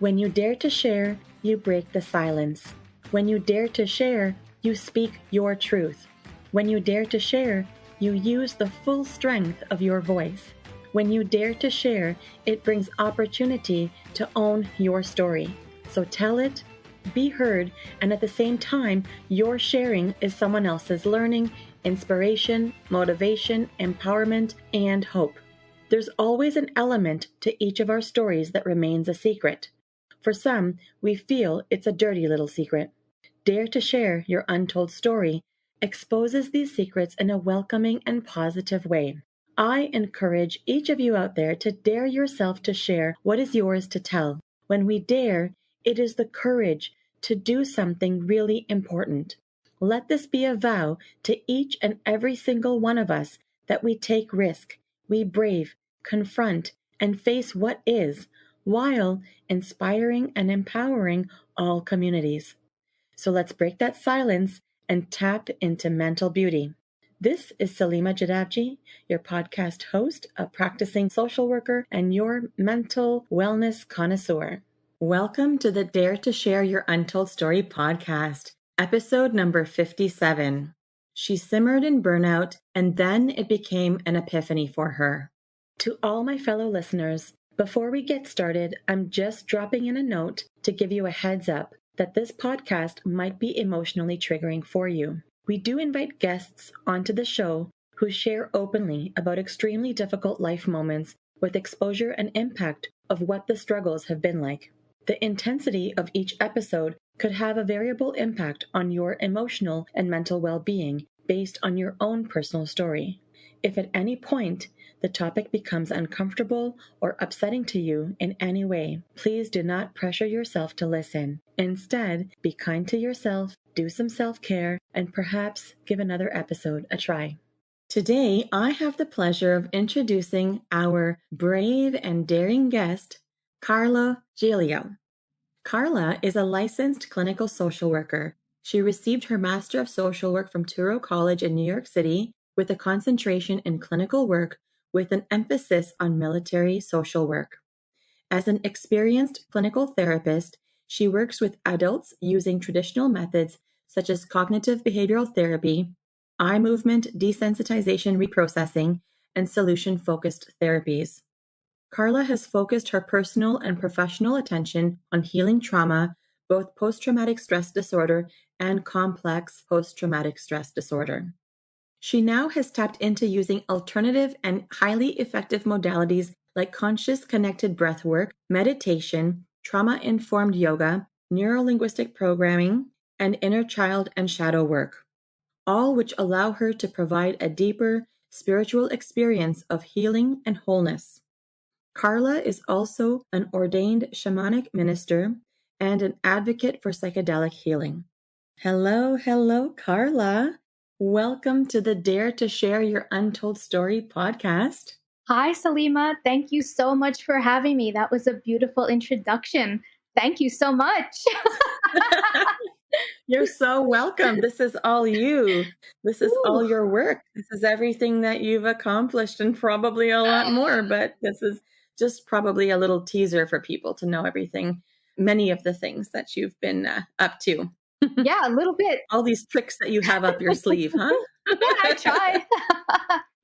When you dare to share, you break the silence. When you dare to share, you speak your truth. When you dare to share, you use the full strength of your voice. When you dare to share, it brings opportunity to own your story. So tell it, be heard, and at the same time, your sharing is someone else's learning, inspiration, motivation, empowerment, and hope. There's always an element to each of our stories that remains a secret. For some, we feel it's a dirty little secret. Dare to share your untold story exposes these secrets in a welcoming and positive way. I encourage each of you out there to dare yourself to share what is yours to tell. When we dare, it is the courage to do something really important. Let this be a vow to each and every single one of us that we take risk, we brave, confront, and face what is, while inspiring and empowering all communities. So let's break that silence and tap into mental beauty. This is Salima Jadavji, your podcast host, a practicing social worker, and your mental wellness connoisseur. Welcome to the Dare to Share Your Untold Story podcast, episode number 57. She simmered in burnout, and then it became an epiphany for her. To all my fellow listeners, before we get started, I'm just dropping in a note to give you a heads up that this podcast might be emotionally triggering for you. We do invite guests onto the show who share openly about extremely difficult life moments with exposure and impact of what the struggles have been like. The intensity of each episode could have a variable impact on your emotional and mental well-being based on your own personal story. If at any point the topic becomes uncomfortable or upsetting to you in any way, please do not pressure yourself to listen. Instead, be kind to yourself, do some self-care, and perhaps give another episode a try. Today, I have the pleasure of introducing our brave and daring guest, Carla Giglio. Carla is a licensed clinical social worker. She received her Master of Social Work from Touro College in New York City with a concentration in clinical work with an emphasis on military social work. As an experienced clinical therapist, she works with adults using traditional methods such as cognitive behavioral therapy, eye movement desensitization reprocessing, and solution-focused therapies. Carla has focused her personal and professional attention on healing trauma, both post-traumatic stress disorder and complex post-traumatic stress disorder. She now has tapped into using alternative and highly effective modalities like conscious connected breathwork, meditation, trauma-informed yoga, neuro-linguistic programming, and inner child and shadow work, all which allow her to provide a deeper spiritual experience of healing and wholeness. Carla is also an ordained shamanic minister and an advocate for psychedelic healing. Hello, Carla. Welcome to the Dare to Share Your Untold Story podcast. Hi, Salima. Thank you so much for having me. That was a beautiful introduction. Thank you so much. You're so welcome. This is all you. This is all your work. This is everything that you've accomplished and probably a lot more, but this is just probably a little teaser for people to know everything, many of the things that you've been up to. Yeah, a little bit. All these tricks that you have up your sleeve, huh? Yeah, I try.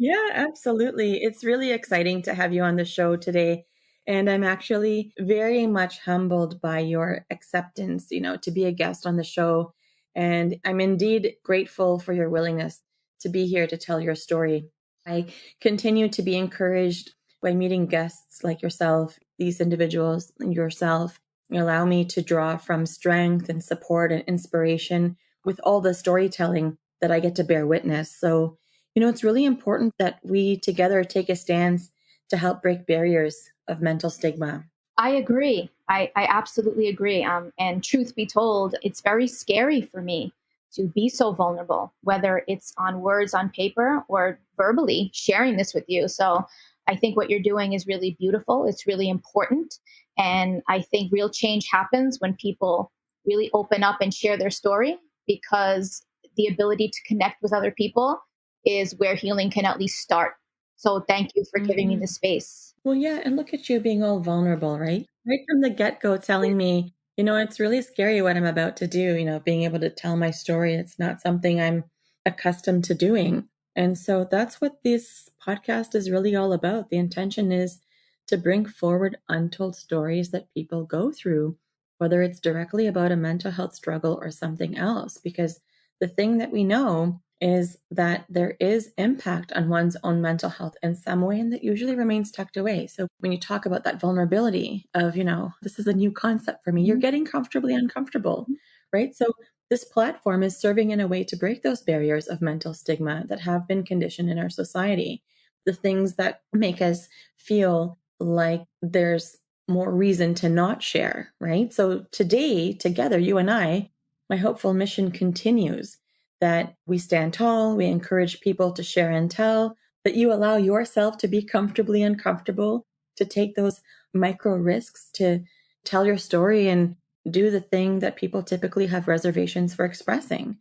Yeah, absolutely. It's really exciting to have you on the show today. And I'm actually very much humbled by your acceptance, to be a guest on the show. And I'm indeed grateful for your willingness to be here to tell your story. I continue to be encouraged by meeting guests like yourself, these individuals, yourself. Allow me to draw from strength and support and inspiration with all the storytelling that I get to bear witness. So, it's really important that we together take a stance to help break barriers of mental stigma. I agree. I absolutely agree. And truth be told, it's very scary for me to be so vulnerable, whether it's on words on paper or verbally sharing this with you. So I think what you're doing is really beautiful. It's really important. And I think real change happens when people really open up and share their story, because the ability to connect with other people is where healing can at least start. So thank you for giving me the space. Well, yeah, and look at you being all vulnerable, right? right from the get-go telling me, it's really scary what I'm about to do, being able to tell my story. It's not something I'm accustomed to doing. And so that's what this podcast is really all about. The intention is to bring forward untold stories that people go through, whether it's directly about a mental health struggle or something else, because the thing that we know is that there is impact on one's own mental health in some way, and that usually remains tucked away. So when you talk about that vulnerability of, this is a new concept for me, you're getting comfortably uncomfortable, right? So this platform is serving in a way to break those barriers of mental stigma that have been conditioned in our society, the things that make us feel like there's more reason to not share, right? So today, together, you and I, my hopeful mission continues that we stand tall, we encourage people to share and tell, that you allow yourself to be comfortably uncomfortable, to take those micro risks, to tell your story and do the thing that people typically have reservations for expressing.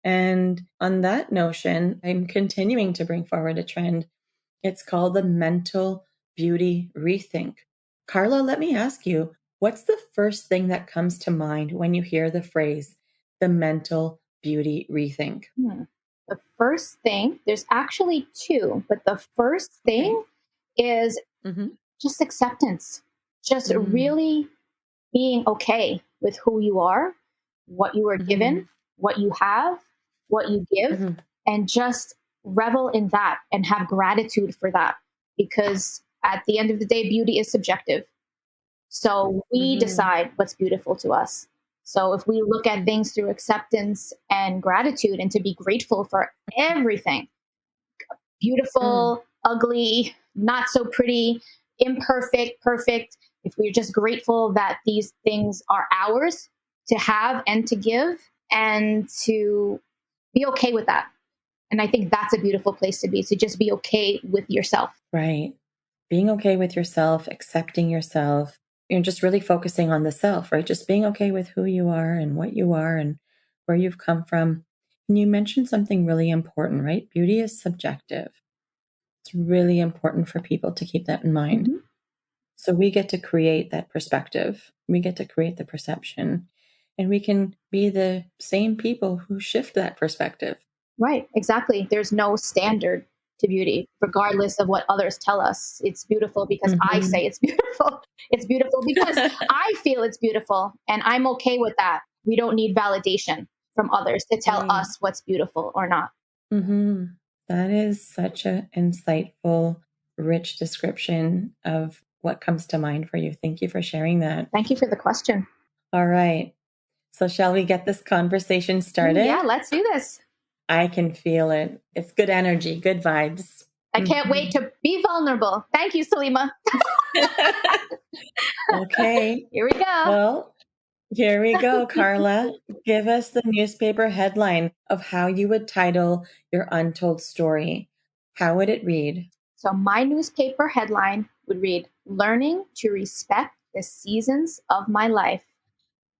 And on that notion, I'm continuing to bring forward a trend. It's called the mental beauty rethink. Carla, let me ask you, what's the first thing that comes to mind when you hear the phrase, the mental beauty rethink? The first thing, there's actually two, but the first thing is just acceptance, just really being okay with who you are, what you are given, what you have, what you give, and just revel in that and have gratitude for that. Because at the end of the day, beauty is subjective. So we decide what's beautiful to us. So if we look at things through acceptance and gratitude and to be grateful for everything, beautiful, ugly, not so pretty, imperfect, perfect, if we're just grateful that these things are ours to have and to give and to be okay with that. And I think that's a beautiful place to be, to just be okay with yourself. Right. Being okay with yourself, accepting yourself, just really focusing on the self, right? Just being okay with who you are and what you are and where you've come from. And you mentioned something really important, right? Beauty is subjective. It's really important for people to keep that in mind. So we get to create that perspective. We get to create the perception, and we can be the same people who shift that perspective. Right, exactly. There's no standard to beauty, regardless of what others tell us. It's beautiful because I say it's beautiful. It's beautiful because I feel it's beautiful, and I'm okay with that. We don't need validation from others to tell us what's beautiful or not. That is such an insightful, rich description of what comes to mind for you. Thank you for sharing that. Thank you for the question. All right. So shall we get this conversation started? Yeah, let's do this. I can feel it. It's good energy, good vibes. I can't wait to be vulnerable. Thank you, Salima. Okay. Here we go. Well, here we go, Carla. Give us the newspaper headline of how you would title your untold story. How would it read? So my newspaper headline would read, Learning to Respect the Seasons of My Life.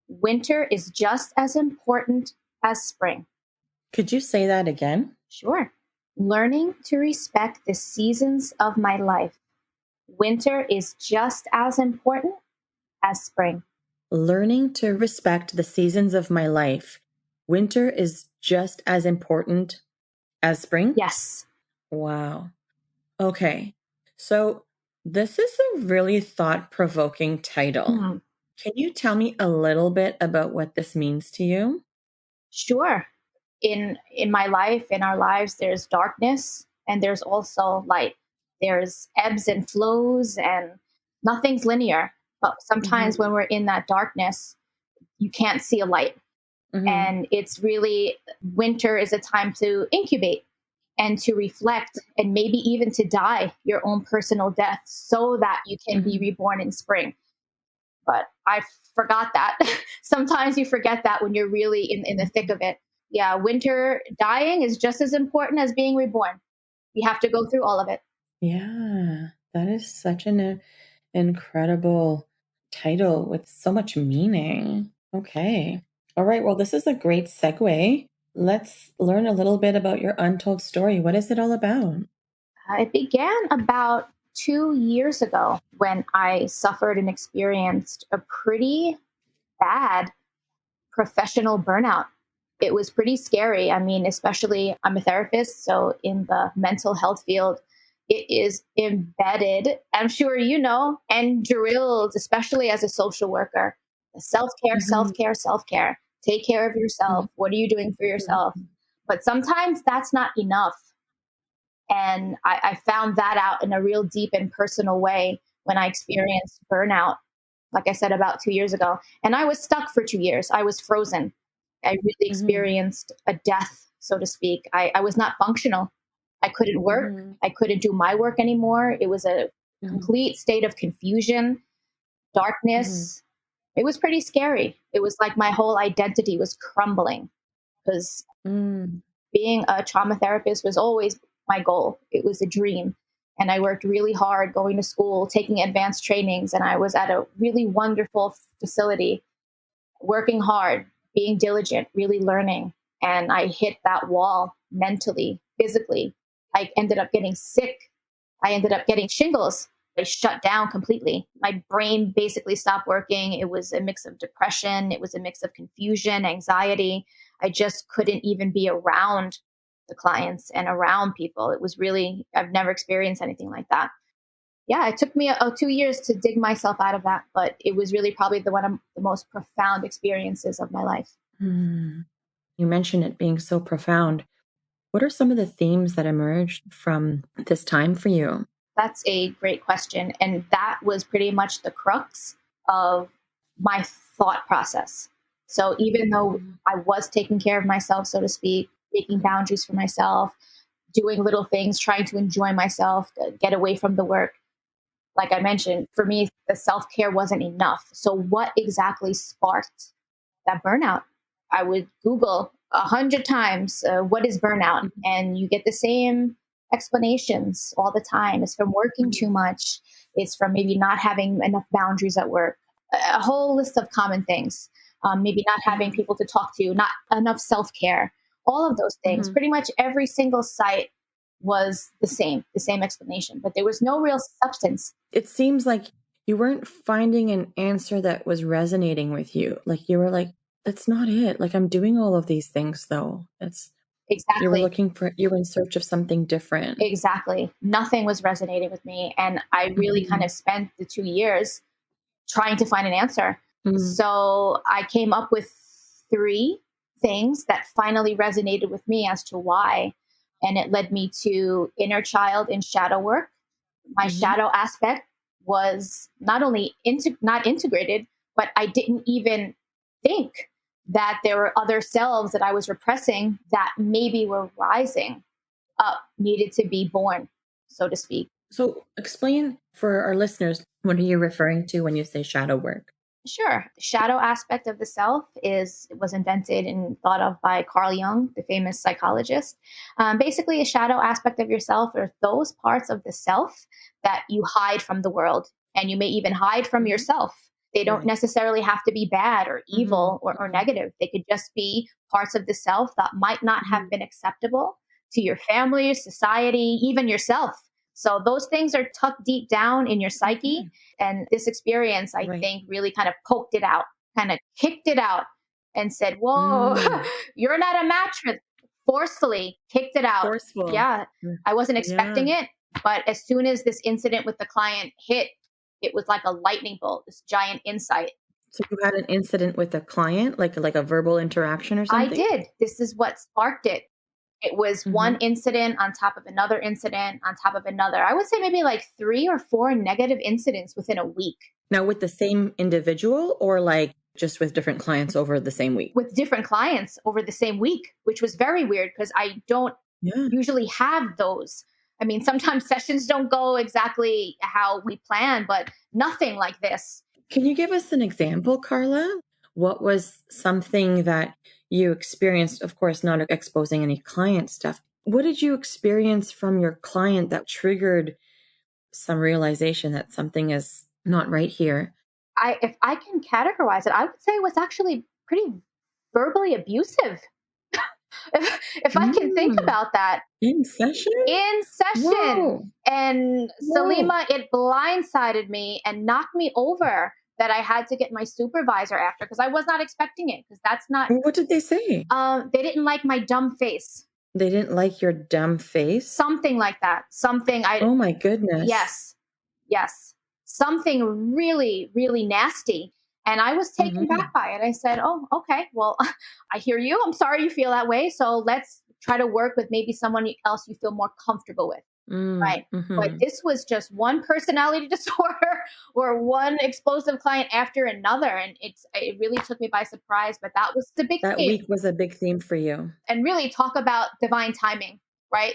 Winter is just as important as spring. Could you say that again? Sure. Learning to respect the seasons of my life. Winter is just as important as spring. Learning to respect the seasons of my life. Winter is just as important as spring? Yes. Wow. Okay. So this is a really thought-provoking title. Can you tell me a little bit about what this means to you? Sure. In my life, in our lives, there's darkness and there's also light. There's ebbs and flows and nothing's linear. But sometimes when we're in that darkness, you can't see a light. And it's really, winter is a time to incubate and to reflect and maybe even to die your own personal death so that you can be reborn in spring. But I forgot that. Sometimes you forget that when you're really in the thick of it. Yeah, winter dying is just as important as being reborn. You have to go through all of it. Yeah, that is such an incredible title with so much meaning. Okay. All right. Well, this is a great segue. Let's learn a little bit about your untold story. What is it all about? It began about 2 years ago when I suffered and experienced a pretty bad professional burnout. It was pretty scary. I mean, especially I'm a therapist, so in the mental health field, it is embedded, I'm sure you know, and drilled, especially as a social worker. Self care, self Mhm. care, self care. Take care of yourself. Mhm. What are you doing for yourself? Mhm. But sometimes that's not enough. And I found that out in a real deep and personal way when I experienced burnout, like I said, about 2 years ago. And I was stuck for 2 years. I was frozen. I really Mhm. experienced a death, so to speak. I was not functional. I couldn't work. Mhm. I couldn't do my work anymore. It was a Mhm. complete state of confusion, Mhm. darkness. It was pretty scary. It was like my whole identity was crumbling because Mm. being a trauma therapist was always my goal. It was a dream. And I worked really hard going to school, taking advanced trainings. And I was at a really wonderful facility, working hard, being diligent, really learning. And I hit that wall mentally, physically. I ended up getting sick. I ended up getting shingles. I shut down completely. My brain basically stopped working. It was a mix of depression. It was a mix of confusion, anxiety. I just couldn't even be around the clients and around people. It was really, I've never experienced anything like that. Yeah, it took me 2 years to dig myself out of that, but it was really probably one of the most profound experiences of my life. Mm. You mentioned it being so profound. What are some of the themes that emerged from this time for you? That's a great question. And that was pretty much the crux of my thought process. So even though Mhm. I was taking care of myself, so to speak, making boundaries for myself, doing little things, trying to enjoy myself, to get away from the work, like I mentioned, for me, the self care wasn't enough. So, what exactly sparked that burnout? I would Google 100 times, what is burnout? Mhm. And you get the same explanations all the time. It's from working Mhm. too much, it's from maybe not having enough boundaries at work, a whole list of common things. Maybe not having Mhm. people to talk to, not enough self care, all of those things. Mhm. Pretty much every single site was the same explanation, but there was no real substance. It seems like you weren't finding an answer that was resonating with you. Like you were like, that's not it. Like I'm doing all of these things though. It's Exactly. you were in search of something different. Exactly. Nothing was resonating with me. And I really kind Mhm. of spent the 2 years trying to find an answer. Mhm. So I came up with three things that finally resonated with me as to why. And it led me to inner child and shadow work. My Mhm. shadow aspect was not only not integrated, but I didn't even think that there were other selves that I was repressing that maybe were rising up, needed to be born, so to speak. So explain for our listeners, what are you referring to when you say shadow work? Sure. Shadow aspect of the self is was invented and thought of by Carl Jung, the famous psychologist. Basically, a shadow aspect of yourself are those parts of the self that you hide from the world, and you may even hide from Mhm. yourself. They don't Right. necessarily have to be bad or Mhm. evil or Mhm. negative. They could just be parts of the self that might not have Mhm. been acceptable to your family, society, even yourself. So those things are tucked deep down in your psyche, Okay. and this experience, I Right. think, really kind of poked it out, kind of kicked it out and said, whoa, Mm. you're not a match for, forcefully kicked it out. Forceful. Yeah, Mm. I wasn't Yeah. expecting it. But as soon as this incident with the client hit, it was like a lightning bolt, this giant insight. So you had an incident with a client, like a verbal interaction or I something? did. This is what sparked it. It was one Mhm. incident on top of another incident on top of another. I would say maybe like 3 or 4 negative incidents within a week. Now with the same individual or like just with different clients over the same week? With different clients over the same week, which was very weird because I don't Yeah. usually have those. I mean, sometimes sessions don't go exactly how we plan, but nothing like this. Can you give us an example, Carla? What was something that you experienced? Of course, not exposing any client stuff. What did you experience from your client that triggered some realization that something is not right here? If I can categorize it, I would say it was actually pretty verbally abusive. If I can think Mm. about that, In session? In session. Whoa. And Whoa. Salima, it blindsided me and knocked me over that I had to get my supervisor after, because I was not expecting it, because that's not, What did they say? they didn't like my dumb face. They didn't like your dumb face? Something like that. Oh my goodness. Yes. Yes. Something really, really nasty. And I was taken back by it. I said, oh, okay, well, I hear you. I'm sorry you feel that way. So let's try to work with maybe someone else you feel more comfortable with. Right. But this was just one personality disorder or one explosive client after another. And it really took me by surprise. But that was the big That theme. week was a big theme for you. And really talk about divine timing, right?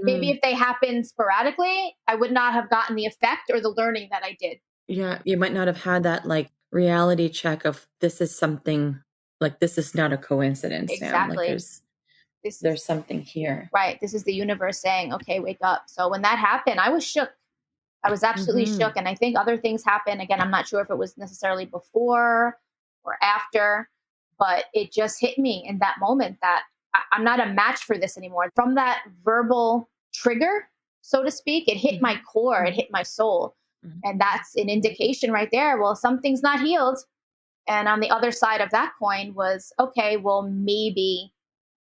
Maybe if they happened sporadically, I would not have gotten the effect or the learning that I did. Yeah. You might not have had that like reality check of this is something, like this is not a coincidence. Exactly. Like there's something here. Right. This is the universe saying, okay, wake up. So when that happened, I was shook. I was absolutely shook. And I think other things happened. Again, I'm not sure if it was necessarily before or after, but it just hit me in that moment that I'm not a match for this anymore. From that verbal trigger, so to speak, it hit my core, it hit my soul. And that's an indication right there. Well, something's not healed. And on the other side of that coin was, okay, well, maybe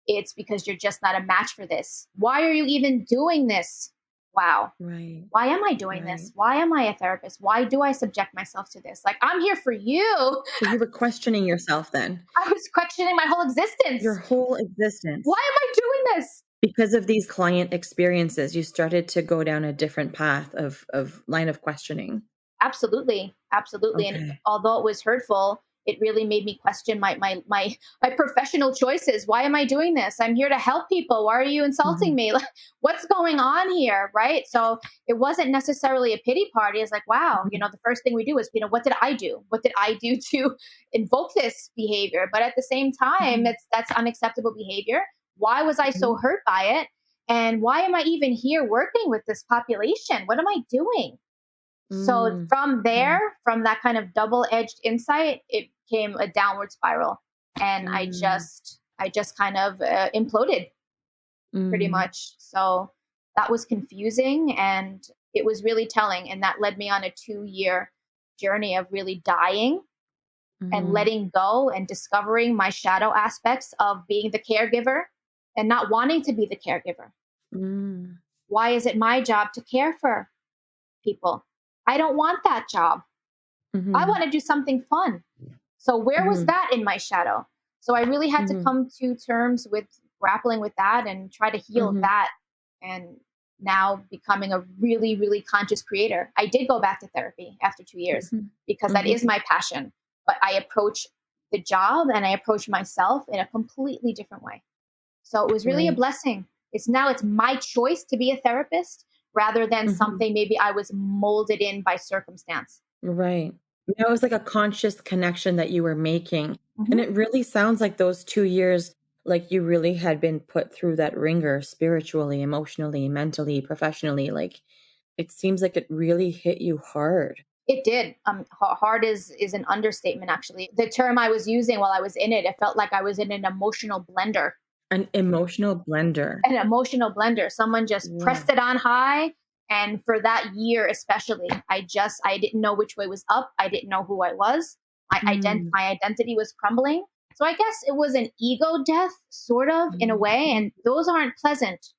it's because you're just not a match for this. Why are you even doing this? Wow. Right. Why am I doing this? Why am I a therapist? Why do I subject myself to this? Like, I'm here for you. So you were questioning yourself then. I was questioning my whole existence. Your whole existence. Why am I doing this? Because of these client experiences, you started to go down a different path of line of questioning. Absolutely. Absolutely. Okay. And although it was hurtful, it really made me question my professional choices. Why am I doing this? I'm here to help people. Why are you insulting me? Like, what's going on here? Right. So it wasn't necessarily a pity party. It's like, wow, the first thing we do is, what did I do? What did I do to invoke this behavior? But at the same time, that's unacceptable behavior. Why was I so hurt by it? And why am I even here working with this population? What am I doing? So from there, from that kind of double-edged insight, it came a downward spiral. And I just kind of imploded pretty much. So that was confusing and it was really telling. And that led me on a 2-year journey of really dying and letting go and discovering my shadow aspects of being the caregiver and not wanting to be the caregiver. Why is it my job to care for people? I don't want that job. I want to do something fun. So where was that in my shadow? So I really had to come to terms with grappling with that and try to heal that. And now becoming a really, really conscious creator. I did go back to therapy after 2 years because that is my passion. But I approach the job and I approach myself in a completely different way. So it was really a blessing. It's my choice to be a therapist, rather than something maybe I was molded in by circumstance. Right. It was like a conscious connection that you were making. And it really sounds like those 2 years, like you really had been put through that ringer spiritually, emotionally, mentally, professionally. Like it seems like it really hit you hard. It did. Hard is an understatement, actually. The term I was using while I was in it, it felt like I was in an emotional blender. An emotional blender. An emotional blender. Someone just pressed it on high. And for that year, especially, I didn't know which way was up. I didn't know who I was. My identity was crumbling. So I guess it was an ego death, sort of, in a way. And those aren't pleasant.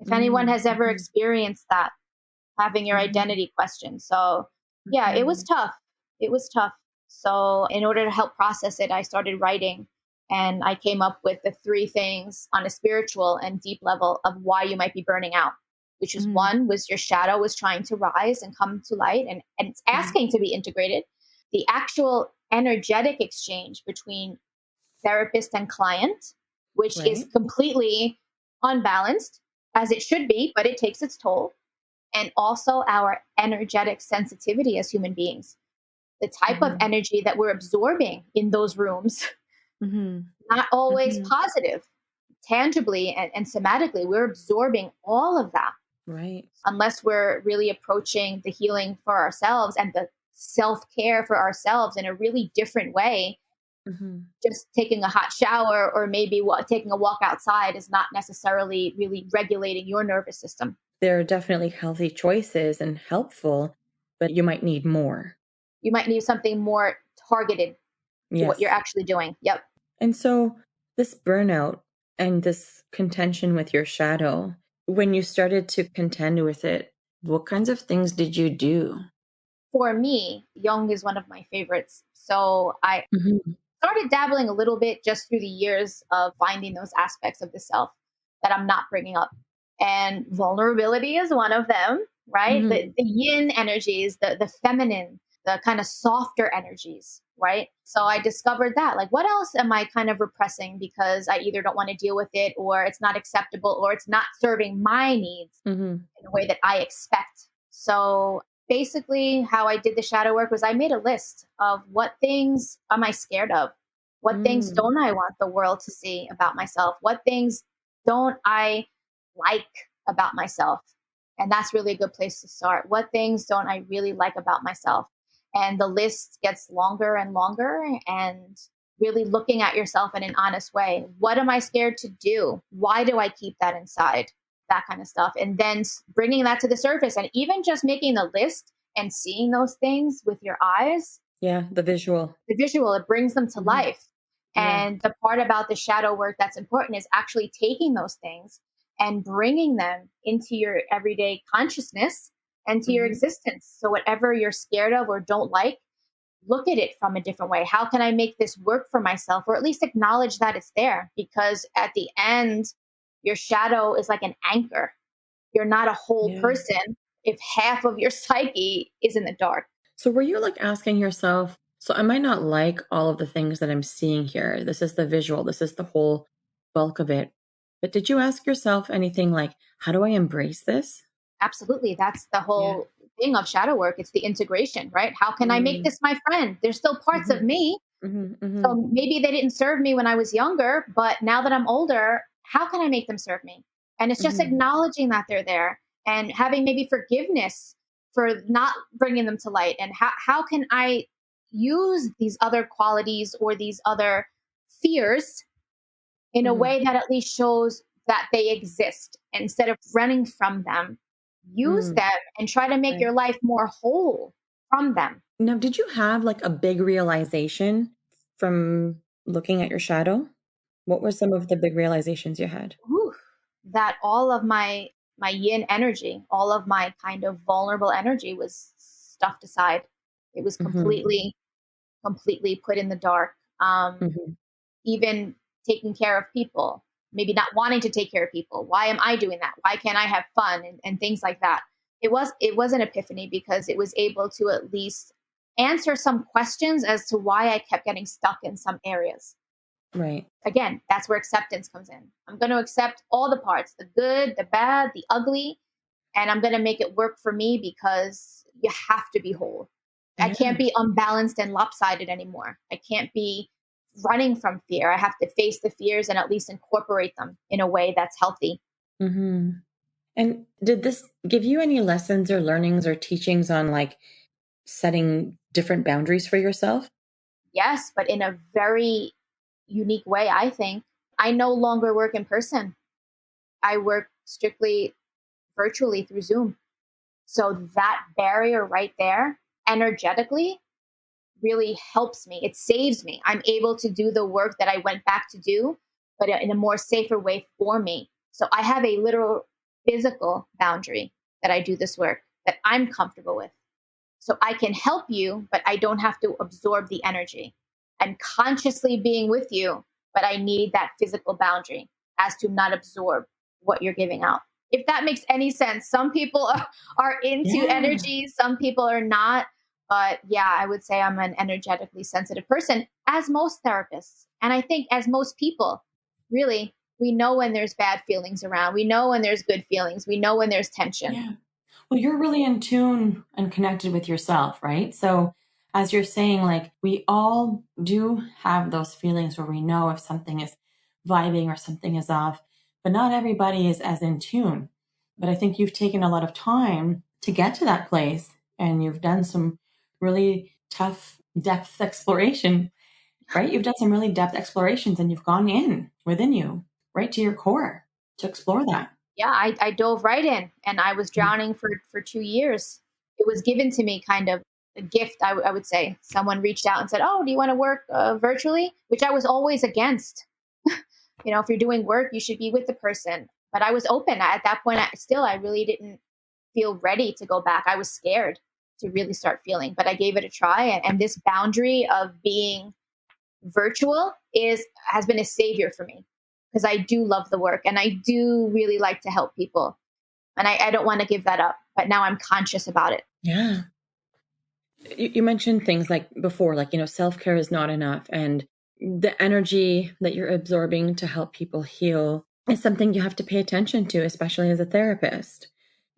If anyone has ever experienced that, having your identity questioned. So yeah, it was tough. It was tough. So in order to help process it, I started writing. And I came up with the 3 things on a spiritual and deep level of why you might be burning out, which is one was your shadow was trying to rise and come to light and it's asking to be integrated. The actual energetic exchange between therapist and client, which is completely unbalanced, as it should be, but it takes its toll. And also our energetic sensitivity as human beings, the type of energy that we're absorbing in those rooms. Not always positive, tangibly and somatically. We're absorbing all of that. Right. Unless we're really approaching the healing for ourselves and the self-care for ourselves in a really different way Just taking a hot shower or maybe taking a walk outside is not necessarily really regulating your nervous system. There are definitely healthy choices and helpful, but you might need more. You might need something more targeted to what you're Yes. actually doing. Yep. And so this burnout and this contention with your shadow, when you started to contend with it, what kinds of things did you do? For me, Jung is one of my favorites. So I Mhm. started dabbling a little bit just through the years of finding those aspects of the self that I'm not bringing up. And vulnerability is one of them, right? The, Mhm. the yin energies, the feminine, the kind of softer energies, right? So I discovered that. Like, what else am I kind of repressing because I either don't want to deal with it or it's not acceptable or it's not serving my needs Mhm. in a way that I expect. So basically, how I did the shadow work was I made a list of what things am I scared of? What things Mm. don't I want the world to see about myself? What things don't I like about myself? And that's really a good place to start. What things don't I really like about myself? And the list gets longer and longer, and really looking at yourself in an honest way. What am I scared to do? Why do I keep that inside? That kind of stuff. And then bringing that to the surface, and even just making the list and seeing those things with your eyes, Yeah, the visual. the visual, it brings them to Mhm. life. Yeah. And the part about the shadow work that's important is actually taking those things and bringing them into your everyday consciousness and to your Mhm. existence. So whatever you're scared of or don't like, look at it from a different way. How can I make this work for myself? Or at least acknowledge that it's there, because at the end, your shadow is like an anchor. You're not a whole Yeah. person if half of your psyche is in the dark. So were you like asking yourself, so I might not like all of the things that I'm seeing here. This is the visual, this is the whole bulk of it. But did you ask yourself anything like, how do I embrace this? Absolutely. That's the Yeah. whole thing of shadow work. It's the integration, right? How can I make Mm. this my friend? There's still parts of Mhm. me. Mhm. Mhm. So maybe they didn't serve me when I was younger, but now that I'm older, how can I make them serve me? And it's just Mhm. acknowledging that they're there and having maybe forgiveness for not bringing them to light. And how can I use these other qualities or these other fears in a Mhm. way that at least shows that they exist instead of running from them? Use Mm. them and try to make Right. your life more whole from them. Now, did you have like a big realization from looking at your shadow? What were some of the big realizations you had? Whew, that all of my yin energy, all of my kind of vulnerable energy was stuffed aside. It was Mhm. completely put in the dark. Mhm. Even taking care of people, maybe not wanting to take care of people. Why am I doing that? Why can't I have fun and things like that? It was an epiphany because it was able to at least answer some questions as to why I kept getting stuck in some areas. Right. Again, that's where acceptance comes in. I'm going to accept all the parts, the good, the bad, the ugly, and I'm going to make it work for me because you have to be whole. I can't Yeah. be unbalanced and lopsided anymore. I can't be running from fear. I have to face the fears and at least incorporate them in a way that's healthy. Mhm. And did this give you any lessons or learnings or teachings on like setting different boundaries for yourself? Yes, but in a very unique way, I think. I no longer work in person. I work strictly virtually through Zoom. So that barrier right there, energetically, really helps me. It saves me. I'm able to do the work that I went back to do, but in a more safer way for me. So I have a literal physical boundary that I do this work that I'm comfortable with. So I can help you, but I don't have to absorb the energy. I'm consciously being with you, but I need that physical boundary as to not absorb what you're giving out. If that makes any sense, some people are into Yeah. energy, some people are not. But yeah, I would say I'm an energetically sensitive person, as most therapists. And I think, as most people, really, we know when there's bad feelings around. We know when there's good feelings. We know when there's tension. Yeah. Well, you're really in tune and connected with yourself, right? So, as you're saying, like, we all do have those feelings where we know if something is vibing or something is off, but not everybody is as in tune. But I think you've taken a lot of time to get to that place and you've done some really tough depth exploration. right? You've done some really depth explorations and you've gone in within you, right to your core to explore that. Yeah, I dove right in, and I was drowning for 2 years. It was given to me kind of a gift, I would say. Someone reached out and said, "Oh, do you want to work virtually?" Which I was always against. If you're doing work, you should be with the person. But I was open at that point. I really didn't feel ready to go back. I was scared to really start feeling, but I gave it a try. And this boundary of being virtual has been a savior for me, because I do love the work and I do really like to help people. And I don't want to give that up, but now I'm conscious about it. Yeah. You mentioned things like before, like, self-care is not enough. And the energy that you're absorbing to help people heal is something you have to pay attention to, especially as a therapist.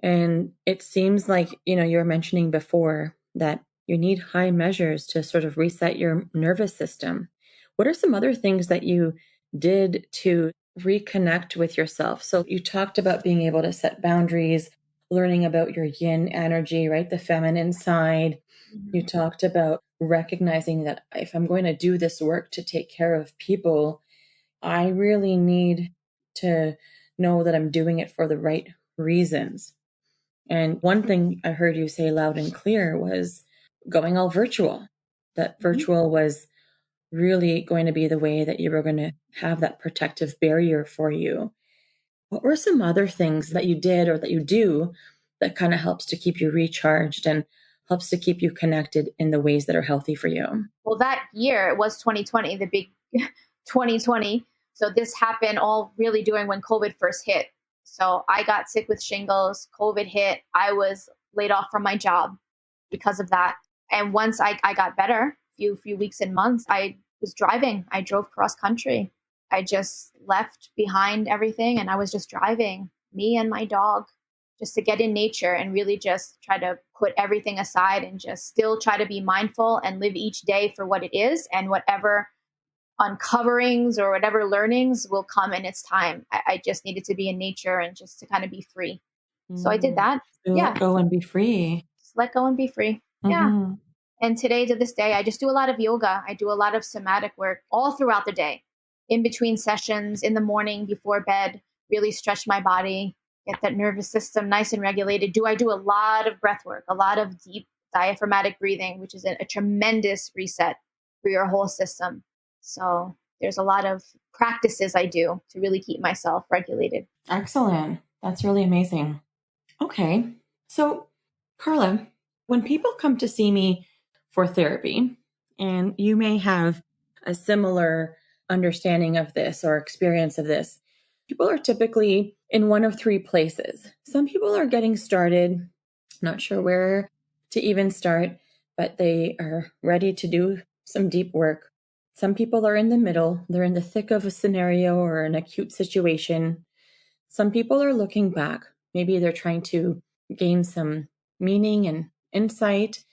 And it seems like, you were mentioning before that you need high measures to sort of reset your nervous system. What are some other things that you did to reconnect with yourself? So you talked about being able to set boundaries, learning about your yin energy, right? The feminine side. You talked about recognizing that if I'm going to do this work to take care of people, I really need to know that I'm doing it for the right reasons. And one thing I heard you say loud and clear was going all virtual, that virtual was really going to be the way that you were going to have that protective barrier for you. What were some other things that you did or that you do that kind of helps to keep you recharged and helps to keep you connected in the ways that are healthy for you? Well, that year, it was 2020, the big 2020. So this happened all really during when COVID first hit. So I got sick with shingles, COVID hit. I was laid off from my job because of that. And once I got better, few weeks and months, I was driving. I drove cross country. I just left behind everything and I was just driving, me and my dog, just to get in nature and really just try to put everything aside and just still try to be mindful and live each day for what it is, and whatever uncoverings or whatever learnings will come in its time. I just needed to be in nature and just to kind of be free. So I did that. So Yeah. let go and be free. Just let go and be free. Yeah. And today, to this day, I just do a lot of yoga. I do a lot of somatic work all throughout the day, in between sessions, in the morning, before bed, really stretch my body, get that nervous system nice and regulated. I do a lot of breath work, a lot of deep diaphragmatic breathing, which is a tremendous reset for your whole system. So there's a lot of practices I do to really keep myself regulated. Excellent. That's really amazing. Okay. So, Carla, when people come to see me for therapy, and you may have a similar understanding of this or experience of this, people are typically in one of three places. Some people are getting started, not sure where to even start, but they are ready to do some deep work. Some people are in the middle, they're in the thick of a scenario or an acute situation. Some people are looking back. Maybe they're trying to gain some meaning and insight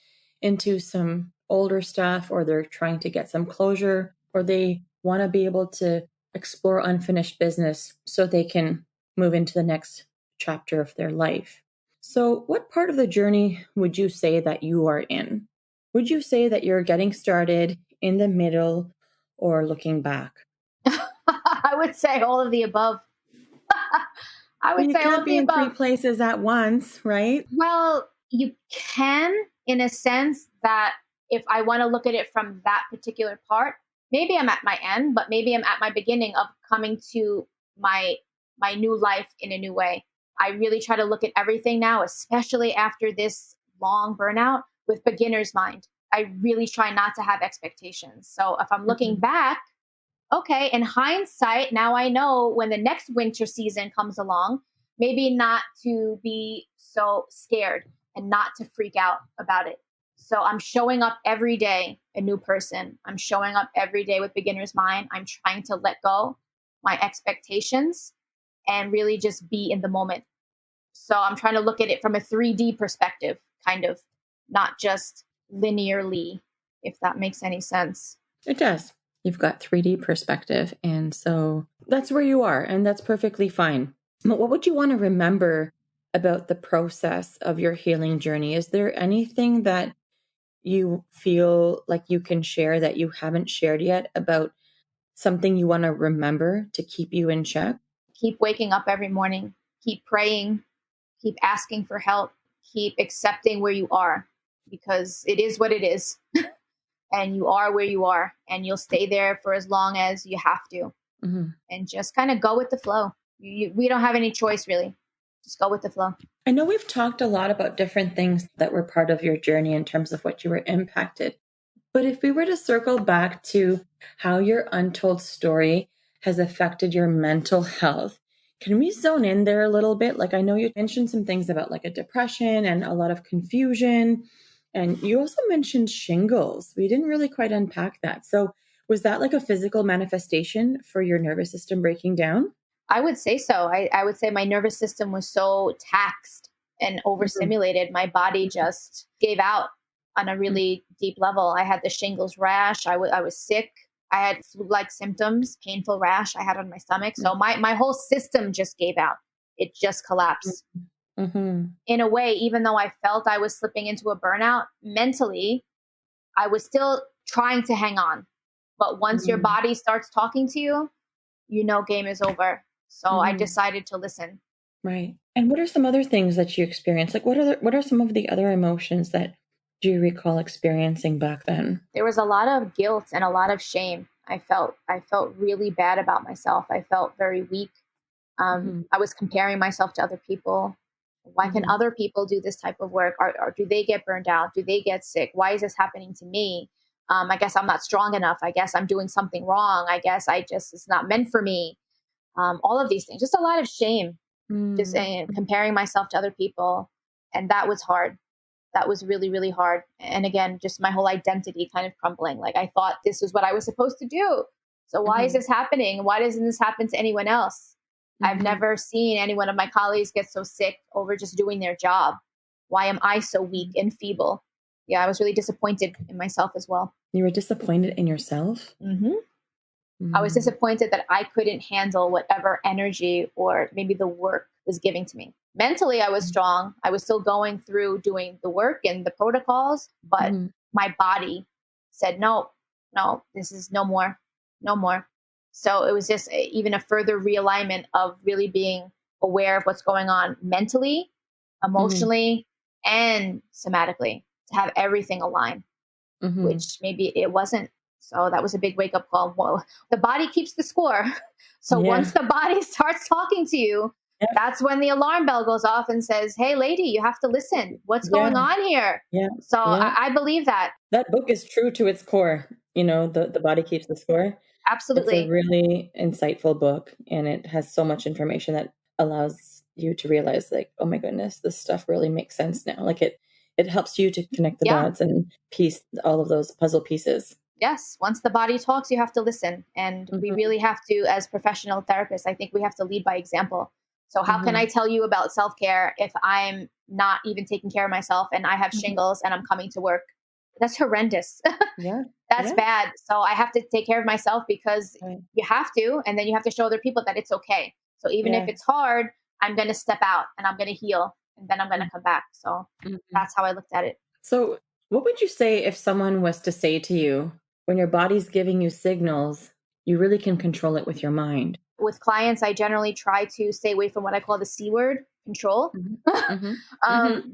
into some older stuff, or they're trying to get some closure, or they want to be able to explore unfinished business so they can move into the next chapter of their life. So, what part of the journey would you say that you are in? Would you say that you're getting started, in the middle, or looking back? I would say all of the above. I would You say all can't of be the in three above. places at once, right? Well, you can, in a sense that if I want to look at it from that particular part, maybe I'm at my end, but maybe I'm at my beginning of coming to my new life in a new way. I really try to look at everything now, especially after this long burnout, with beginner's mind. I really try not to have expectations. So if I'm looking back, okay, in hindsight, now I know when the next winter season comes along, maybe not to be so scared and not to freak out about it. So I'm showing up every day a new person. I'm showing up every day with beginner's mind. I'm trying to let go my expectations and really just be in the moment. So I'm trying to look at it from a 3D perspective, kind of, not just linearly, if that makes any sense. It does. You've got 3D perspective. And so that's where you are. And that's perfectly fine. But what would you want to remember about the process of your healing journey? Is there anything that you feel like you can share that you haven't shared yet about something you want to remember to keep you in check? Keep waking up every morning, keep praying, keep asking for help, keep accepting where you are, because it is what it is. And you are where you are, and you'll stay there for as long as you have to. Mm-hmm. And just kind of go with the flow. We don't have any choice, really. Just go with the flow. I know we've talked a lot about different things that were part of your journey in terms of what you were impacted. But if we were to circle back to how your untold story has affected your mental health, can we zone in there a little bit? Like, I know you mentioned some things about like a depression and a lot of confusion. And you also mentioned shingles. We didn't really quite unpack that. So was that like a physical manifestation for your nervous system breaking down? I would say so. I would say my nervous system was so taxed and Mhm. overstimulated. My body just gave out on a really deep level. I had the shingles rash. I was sick. I had flu-like symptoms, painful rash I had on my stomach. So my whole system just gave out. It just collapsed. Mm-hmm. In a way, even though I felt I was slipping into a burnout, mentally, I was still trying to hang on. But once your Mm-hmm. body starts talking to you, you know game is over. So I Mm-hmm. decided to listen. Right. And what are some other things that you experienced? Like what are some of the other emotions that do you recall experiencing back then? There was a lot of guilt and a lot of shame. I felt really bad about myself. I felt very weak. Mm-hmm. I was comparing myself to other people. Why can Mm-hmm. other people do this type of work? Or do they get burned out? Do they get sick? Why is this happening to me? I guess I'm not strong enough. I guess I'm doing something wrong. I guess it's not meant for me. All of these things, just a lot of shame, just comparing myself to other people. And that was hard. That was really, really hard. And again, just my whole identity kind of crumbling. Like I thought this was what I was supposed to do. So why is Mm-hmm. this happening? Why doesn't this happen to anyone else? I've Mm-hmm. never seen any one of my colleagues get so sick over just doing their job. Why am I so weak and feeble? Yeah, I was really disappointed in myself as well. You were disappointed in yourself? hmm I was Mm-hmm. disappointed that I couldn't handle whatever energy or maybe the work was giving to me. Mentally, I was strong. I was still going through doing the work and the protocols, but Mm-hmm. my body said, no, no, this is no more, no more. So it was just even a further realignment of really being aware of what's going on mentally, Mm-hmm. emotionally, and somatically to have everything aligned, Mm-hmm. which maybe it wasn't. So that was a big wake up call. Well, the body keeps the score. So once Yeah. the body starts talking to you, Yep. that's when the alarm bell goes off and says, hey, lady, you have to listen. What's Yeah. going on here? Yeah. So Yeah. I believe that. That book is true to its core. The body keeps the score. It's a Absolutely. really insightful book, and it has so much information that allows you to realize, like, oh my goodness, this stuff really makes sense now. Like it helps you to connect the Yeah. dots and piece all of those puzzle pieces. Yes. Once the body talks, you have to listen. And we Mm-hmm. really have to, as professional therapists, I think we have to lead by example. So how can I Mm-hmm. tell you about self-care if I'm not even taking care of myself and I have Mm-hmm. shingles and I'm coming to work? That's horrendous. Yeah. That's Yeah. bad. So I have to take care of myself because Right. you have to, and then you have to show other people that it's okay. So even if Yeah. it's hard, I'm going to step out and I'm going to heal and then I'm going to come back. So Mm-hmm. that's how I looked at it. So, what would you say if someone was to say to you, when your body's giving you signals, you really can control it with your mind? With clients, I generally try to stay away from what I call the C word, control, Mhm. Mhm. Mhm. um,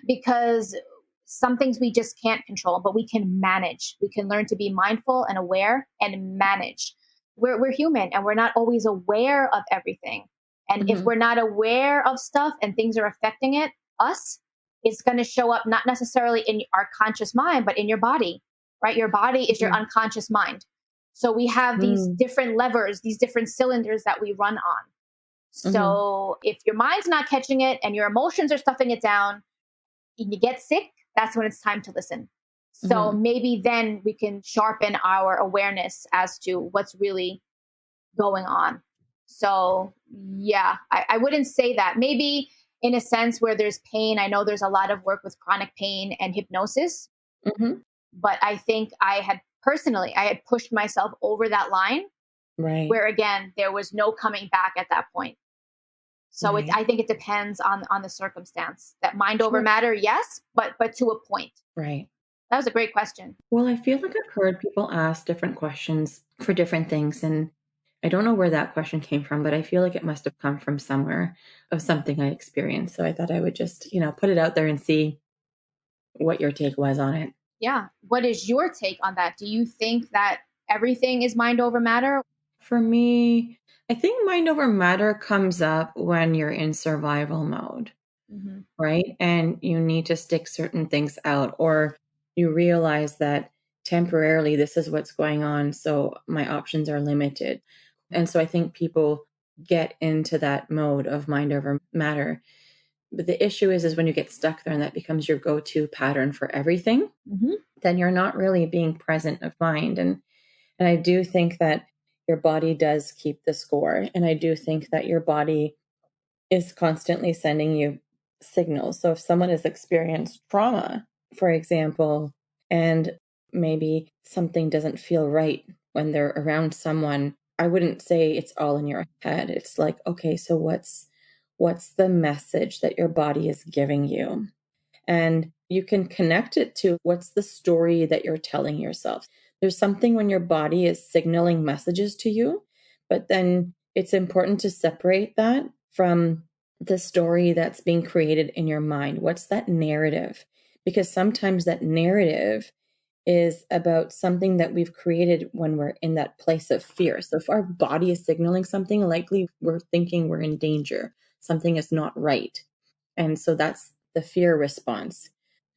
because some things we just can't control, but we can manage. We can learn to be mindful and aware and manage. We're human and we're not always aware of everything. And if Mhm. we're not aware of stuff and things are affecting us, it's going to show up not necessarily in our conscious mind, but in your body, right? Your body is your Mhm. unconscious mind. So we have these Mm. different levers, these different cylinders that we run on. Mhm. So if your mind's not catching it and your emotions are stuffing it down and you get sick, that's when it's time to listen. So Mhm. maybe then we can sharpen our awareness as to what's really going on. So yeah, I wouldn't say that. Maybe in a sense where there's pain, I know there's a lot of work with chronic pain and hypnosis, Mhm. but I think I had pushed myself over that line Right. where again, there was no coming back at that point. So Right. I think it depends on the circumstance. That mind over Sure. matter, yes, but to a point. Right. That was a great question. Well, I feel like I've heard people ask different questions for different things. And I don't know where that question came from, but I feel like it must have come from somewhere of something I experienced. So I thought I would just, put it out there and see what your take was on it. Yeah. What is your take on that? Do you think that everything is mind over matter? For me, I think mind over matter comes up when you're in survival mode, Mm-hmm. right? And you need to stick certain things out, or you realize that temporarily this is what's going on. So my options are limited. And so I think people get into that mode of mind over matter. But the issue is when you get stuck there and that becomes your go-to pattern for everything, Mm-hmm. then you're not really being present of mind. And I do think that your body does keep the score. And I do think that your body is constantly sending you signals. So if someone has experienced trauma, for example, and maybe something doesn't feel right when they're around someone, I wouldn't say it's all in your head. It's like, okay, so what's the message that your body is giving you? And you can connect it to what's the story that you're telling yourself. There's something when your body is signaling messages to you, but then it's important to separate that from the story that's being created in your mind. What's that narrative? Because sometimes that narrative is about something that we've created when we're in that place of fear. So if our body is signaling something, likely we're thinking we're in danger, something is not right. And so that's the fear response.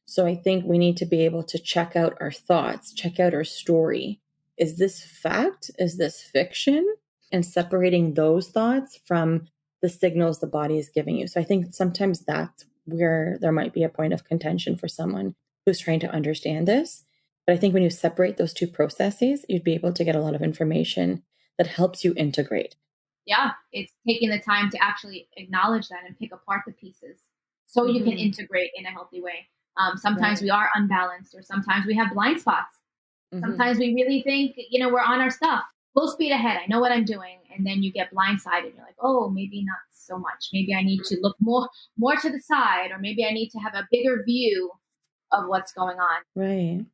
So I think we need to be able to check out our thoughts, check out our story. Is this fact? Is this fiction? And separating those thoughts from the signals the body is giving you. So I think sometimes that's where there might be a point of contention for someone who's trying to understand this. But I think when you separate those two processes, you'd be able to get a lot of information that helps you integrate. Yeah. It's taking the time to actually acknowledge that and pick apart the pieces so you can integrate in a healthy way. Sometimes we are unbalanced, or sometimes we have blind spots. Sometimes we really think, we're on our stuff. Full speed ahead. I know what I'm doing. And then you get blindsided. You're like, oh, maybe not so much. Maybe I need to look more to the side, or maybe I need to have a bigger view of what's going on. Right.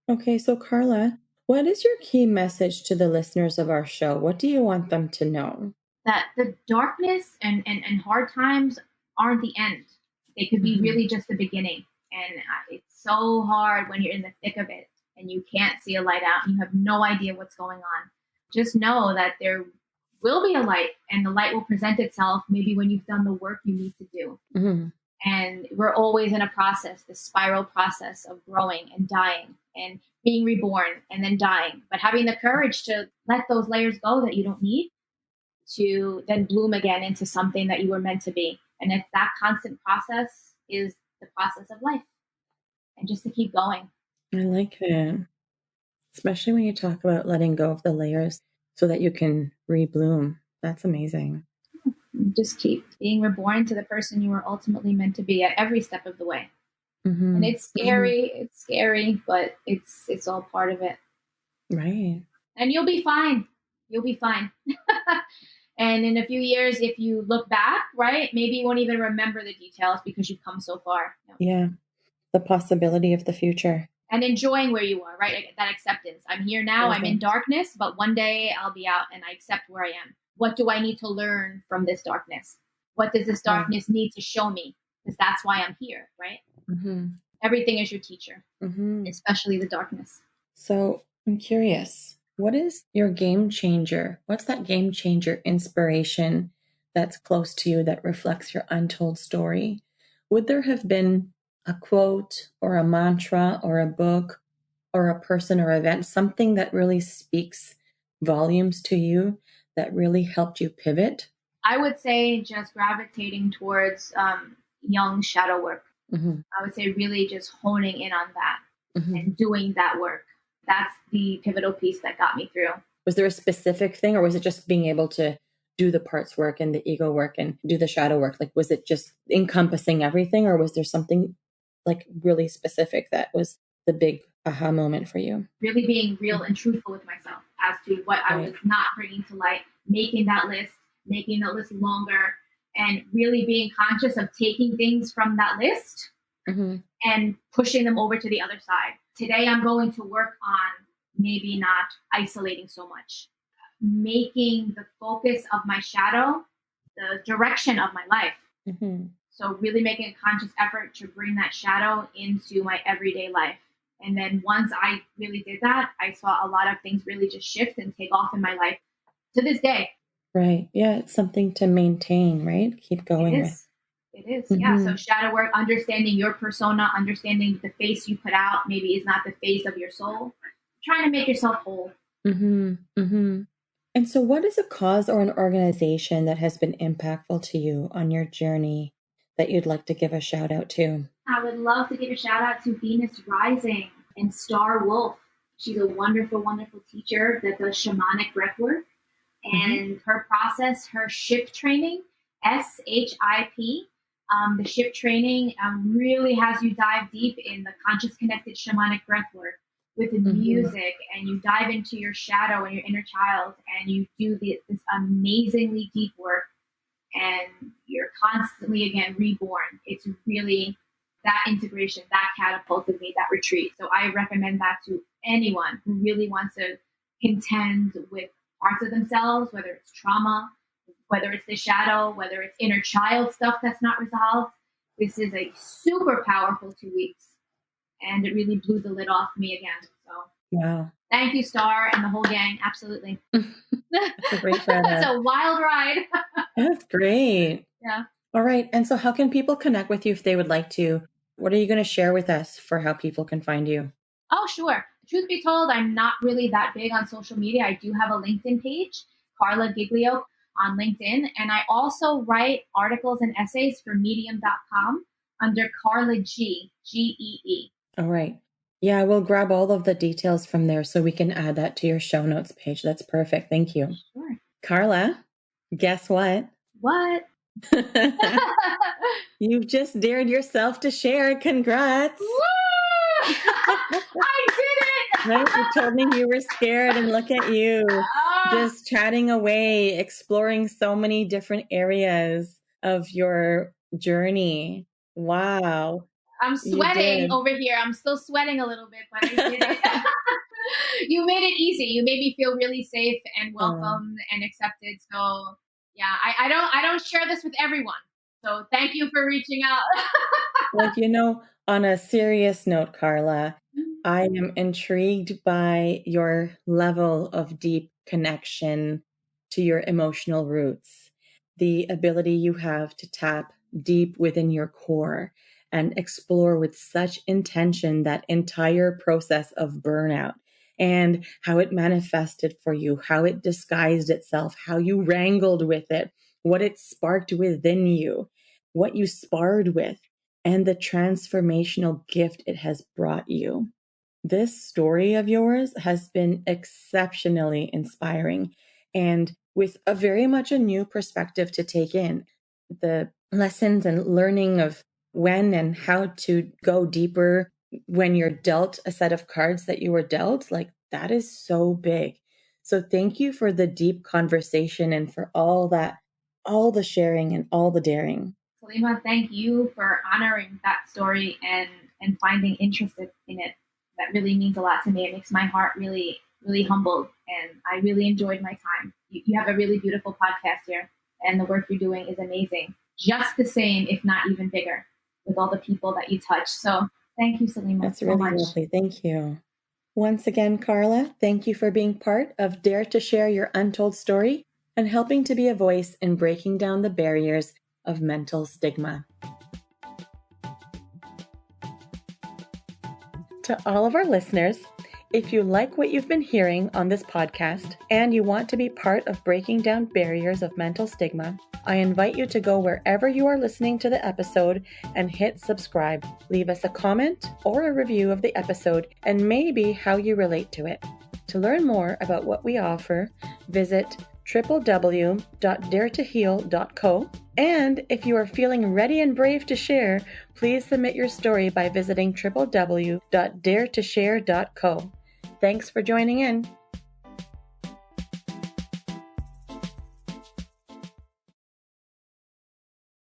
Okay, so Carla, what is your key message to the listeners of our show? What do you want them to know? That the darkness and hard times aren't the end. They could be really just the beginning. And it's so hard when you're in the thick of it and you can't see a light out and you have no idea what's going on. Just know that there will be a light, and the light will present itself maybe when you've done the work you need to do. And we're always in a process, this spiral process of growing and dying and being reborn and then dying. But having the courage to let those layers go that you don't need, to then bloom again into something that you were meant to be. And if that constant process is the process of life, and just to keep going. I like that. Especially when you talk about letting go of the layers so that you can rebloom. That's amazing. Just keep being reborn to the person you were ultimately meant to be at every step of the way. And it's scary, but it's all part of it. Right. And you'll be fine. You'll be fine. And in a few years, if you look back, right, maybe you won't even remember the details because you've come so far. Yeah. The possibility of the future. And enjoying where you are, right? That acceptance. I'm here now. I'm in darkness, but one day I'll be out and I accept where I am. What do I need to learn from this darkness? What does this darkness need to show me? Because that's why I'm here, right? Everything is your teacher, especially the darkness. So I'm curious, what is your game changer? What's that game changer inspiration that's close to you that reflects your untold story? Would there have been a quote or a mantra or a book or a person or event, something that really speaks volumes to you that really helped you pivot? I would say just gravitating towards young shadow work. I would say really just honing in on that and doing that work. That's the pivotal piece that got me through. Was there a specific thing, or was it just being able to do the parts work and the ego work and do the shadow work? Like, was it just encompassing everything, or was there something like really specific that was the big aha moment for you? Really being real and truthful with myself as to what I was not bringing to light, making that list longer, and really being conscious of taking things from that list and pushing them over to the other side. today I'm going to work on maybe not isolating so much, making the focus of my shadow the direction of my life. Mm-hmm. So really making a conscious effort to bring that shadow into my everyday life. And then once I really did that, I saw a lot of things really just shift and take off in my life to this day. Right. Yeah. It's something to maintain, right? Keep going with. It is. Mm-hmm. Yeah. So shadow work, understanding your persona, understanding the face you put out maybe is not the face of your soul. Trying to make yourself whole. Mm-hmm. Mm-hmm. And so what is a cause or an organization that has been impactful to you on your journey that you'd like to give a shout out to? I would love to give a shout out to Venus Rising and Star Wolf. She's a wonderful, wonderful teacher that does shamanic breathwork. And her process, her SHIP training, SHIP, the SHIP training really has you dive deep in the conscious connected shamanic breathwork with the music, and you dive into your shadow and your inner child, and you do this amazingly deep work, and you're constantly again reborn. It's really that integration that catapulted me, that retreat. So I recommend that to anyone who really wants to contend with parts of themselves, whether it's trauma, whether it's the shadow, whether it's inner child stuff that's not resolved. This is a super powerful 2 weeks, and it really blew the lid off me again. So wow. Thank you, Star, and the whole gang. Absolutely. That's a great shout out. It's a wild ride. That's great. Yeah. All right. And so how can people connect with you if they would like to? What are you going to share with us for how people can find you? Oh, sure. Truth be told, I'm not really that big on social media. I do have a LinkedIn page, Carla Giglio on LinkedIn. And I also write articles and essays for medium.com under Carla G-E-E. All right. Yeah, we'll grab all of the details from there so we can add that to your show notes page. That's perfect. Thank you. Sure. Carla, guess what? What? You've just dared yourself to share. Congrats. I did it. Right? You told me you were scared, and look at you, just chatting away, exploring so many different areas of your journey. Wow. I'm sweating over here. I'm still sweating a little bit, but I did it. You made it easy. You made me feel really safe and welcome and accepted. So yeah, I don't share this with everyone. So thank you for reaching out. Well, on a serious note, Carla, I am intrigued by your level of deep connection to your emotional roots, the ability you have to tap deep within your core and explore with such intention that entire process of burnout and how it manifested for you, how it disguised itself, how you wrangled with it, what it sparked within you, what you sparred with, and the transformational gift it has brought you. This story of yours has been exceptionally inspiring and with a very much a new perspective to take in. The lessons and learning of when and how to go deeper when you're dealt a set of cards that you were dealt, like that is so big. So thank you for the deep conversation and for all the sharing and all the daring. Salima, thank you for honoring that story and finding interest in it. That really means a lot to me. It makes my heart really, really humbled, and I really enjoyed my time. You have a really beautiful podcast here, and the work you're doing is amazing. Just the same, if not even bigger, with all the people that you touch. So thank you, Salima. That's really lovely. Thank you. Once again, Carla, thank you for being part of Dare to Share Your Untold Story and helping to be a voice in breaking down the barriers of mental stigma. To all of our listeners, if you like what you've been hearing on this podcast and you want to be part of breaking down barriers of mental stigma, I invite you to go wherever you are listening to the episode and hit subscribe. Leave us a comment or a review of the episode and maybe how you relate to it. To learn more about what we offer, visit www.daretoheal.co. And if you are feeling ready and brave to share, please submit your story by visiting www.daretoshare.co. Thanks for joining in.